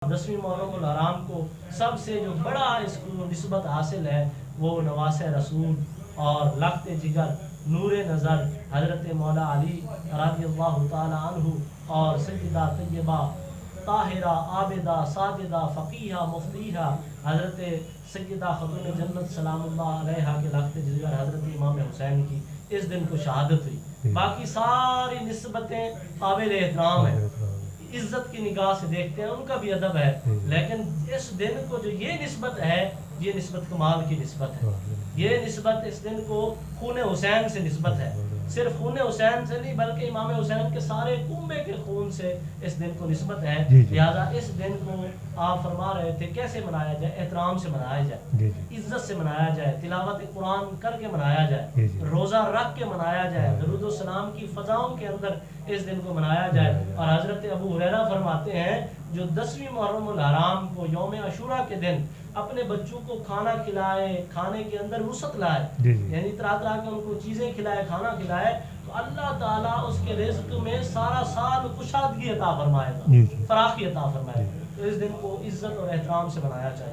10ویں محرم الحرام کو سب سے جو بڑا اس کو نسبت حاصل ہے وہ نواس رسول اور لخت جگر نور نظر حضرت مولا علی رضی اللہ تعالی عنہ اور سیدہ طیبہ طاہرہ عابدہ ساجدہ فقیہہ مفتیحہ حضرت سیدہ خاتون جنت سلام اللہ علیہا کے لخت جگر حضرت امام حسین کی اس دن کو شہادت ہوئی۔ باقی ساری نسبتیں قابل احترام ہیں، عزت کی نگاہ سے دیکھتے ہیں، ان کا بھی ادب ہے، لیکن اس دن کو جو یہ نسبت ہے یہ نسبت کمال کی نسبت ہے۔ یہ نسبت اس دن کو خون حسین سے نسبت ہے، صرف خون حسین سے نہیں بلکہ امام حسین کے سارے کنبے کے خون سے اس دن کو نسبت ہے۔ لہذا اس دن کو آپ فرما رہے تھے کیسے منایا جائے؟ احترام سے منایا جائے، عزت سے منایا جائے، تلاوت قرآن کر کے منایا جائے، روزہ رکھ کے منایا جائے، درود و سلام کی فضاؤں کے اندر اس دن کو منایا جائے۔ اور حضرت ابو ہریرہ فرماتے ہیں جو 10ویں محرم الحرام کو یوم عاشوراء کے دن اپنے بچوں کو کھانا کھلائے، کھانے کے اندر وسعت لائے، یعنی طرح طرح کے ان کو چیزیں کھلائے، کھانا کھلائے، تو اللہ تعالیٰ اس کے رزق میں سارا سال کشادگی عطا فرمائے گا، فراخی عطا فرمائے گا۔ تو اس دن کو عزت اور احترام سے منایا چاہیے۔